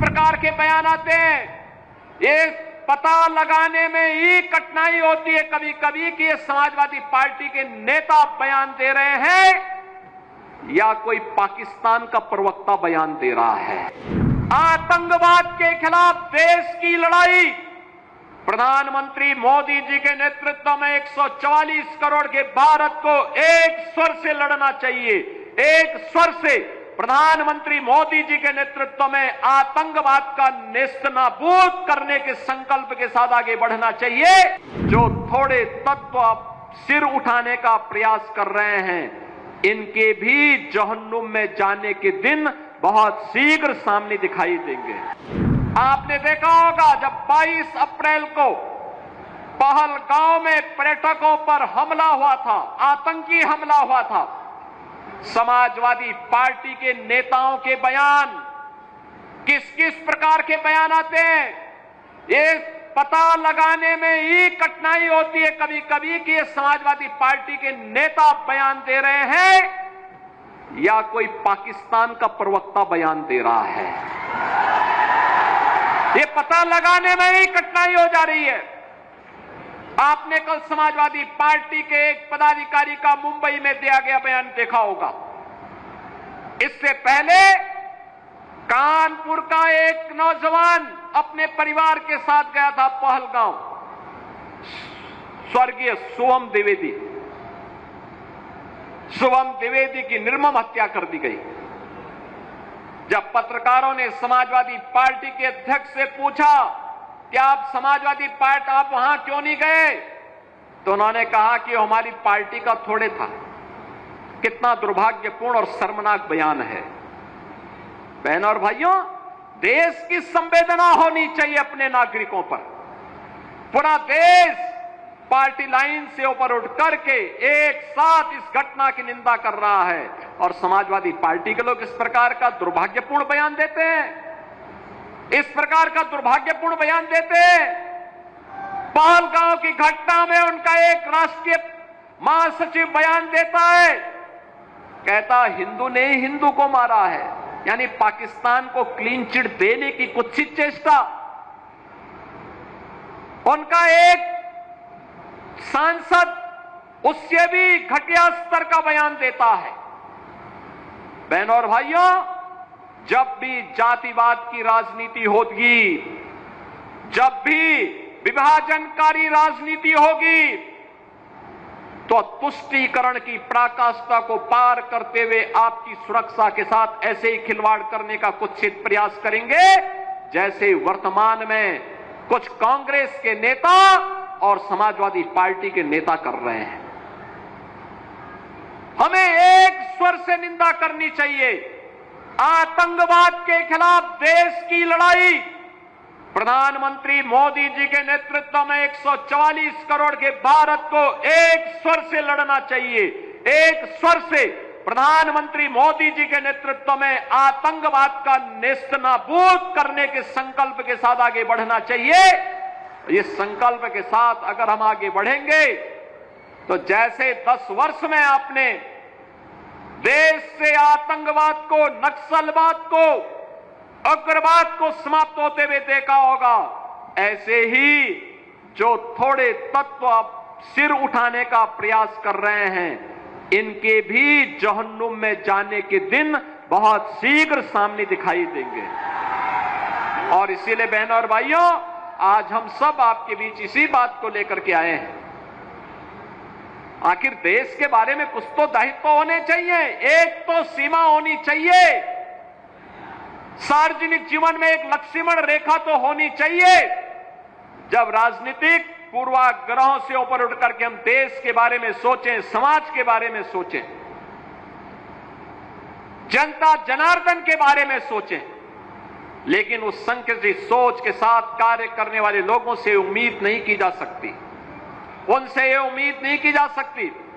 प्रकार के बयान आते हैं, ये पता लगाने में ही कठिनाई होती है कभी कभी कि ये समाजवादी पार्टी के नेता बयान दे रहे हैं या कोई पाकिस्तान का प्रवक्ता बयान दे रहा है। आतंकवाद के खिलाफ देश की लड़ाई प्रधानमंत्री मोदी जी के नेतृत्व में 144 करोड़ के भारत को एक स्वर से लड़ना चाहिए। एक स्वर से प्रधानमंत्री मोदी जी के नेतृत्व में आतंकवाद का नेस्तनाबूद करने के संकल्प के साथ आगे बढ़ना चाहिए। जो थोड़े तत्व सिर उठाने का प्रयास कर रहे हैं, इनके भी जहन्नुम में जाने के दिन बहुत शीघ्र सामने दिखाई देंगे। आपने देखा होगा जब 22 अप्रैल को पहलगांव में पर्यटकों पर हमला हुआ था, आतंकी हमला हुआ था, समाजवादी पार्टी के नेताओं के बयान किस किस प्रकार के बयान आते हैं, ये पता लगाने में ही कठिनाई होती है कभी कभी कि ये समाजवादी पार्टी के नेता बयान दे रहे हैं या कोई पाकिस्तान का प्रवक्ता बयान दे रहा है। ये पता लगाने में ही कठिनाई हो जा रही है। आपने कल समाजवादी पार्टी के एक पदाधिकारी का मुंबई में दिया गया बयान देखा होगा। इससे पहले कानपुर का एक नौजवान अपने परिवार के साथ गया था पहलगांव, स्वर्गीय शुभम द्विवेदी की निर्मम हत्या कर दी गई। जब पत्रकारों ने समाजवादी पार्टी के अध्यक्ष से पूछा कि आप समाजवादी पार्टी आप वहां क्यों नहीं गए, तो उन्होंने कहा कि हमारी पार्टी का थोड़े था। कितना दुर्भाग्यपूर्ण और शर्मनाक बयान है। बहनों और भाइयों, देश की संवेदना होनी चाहिए अपने नागरिकों पर। पूरा देश पार्टी लाइन से ऊपर उठ करके एक साथ इस घटना की निंदा कर रहा है और समाजवादी पार्टी के लोग इस प्रकार का दुर्भाग्यपूर्ण बयान देते हैं, इस प्रकार का दुर्भाग्यपूर्ण बयान देते हैं। पहलगांव की घटना में उनका एक राष्ट्रीय महासचिव बयान देता है, कहता हिंदू ने हिंदू को मारा है, यानी पाकिस्तान को क्लीन चिट देने की कुत्सित चेष्टा। उनका एक सांसद उससे भी घटिया स्तर का बयान देता है। बहनों और भाइयों, जब भी जातिवाद की राजनीति होगी, जब भी विभाजनकारी राजनीति होगी, तो तुष्टीकरण की पराकाष्ठा को पार करते हुए आपकी सुरक्षा के साथ ऐसे ही खिलवाड़ करने का कुत्सित प्रयास करेंगे जैसे वर्तमान में कुछ कांग्रेस के नेता और समाजवादी पार्टी के नेता कर रहे हैं। हमें एक स्वर से निंदा करनी चाहिए। आतंकवाद के खिलाफ देश की लड़ाई प्रधानमंत्री मोदी जी के नेतृत्व में 144 करोड़ के भारत को एक स्वर से लड़ना चाहिए। एक स्वर से प्रधानमंत्री मोदी जी के नेतृत्व में आतंकवाद का नेस्तनाबूद करने के संकल्प के साथ आगे बढ़ना चाहिए। इस संकल्प के साथ अगर हम आगे बढ़ेंगे तो जैसे 10 वर्ष में आपने देश से आतंकवाद को, नक्सलवाद को, उग्रवाद को समाप्त होते हुए देखा होगा, ऐसे ही जो थोड़े तत्व सिर उठाने का प्रयास कर रहे हैं, इनके भी जहन्नुम में जाने के दिन बहुत शीघ्र सामने दिखाई देंगे। और इसीलिए बहनों और भाइयों, आज हम सब आपके बीच इसी बात को लेकर के आए हैं। आखिर देश के बारे में कुछ तो दायित्व होने चाहिए, एक तो सीमा होनी चाहिए। सार्वजनिक जीवन में एक लक्ष्मण रेखा तो होनी चाहिए। जब राजनीतिक पूर्वाग्रहों से ऊपर उठ करके हम देश के बारे में सोचें, समाज के बारे में सोचें, जनता जनार्दन के बारे में सोचें, लेकिन उस संकुचित सोच के साथ कार्य करने वाले लोगों से उम्मीद नहीं की जा सकती, उनसे ये उम्मीद नहीं की जा सकती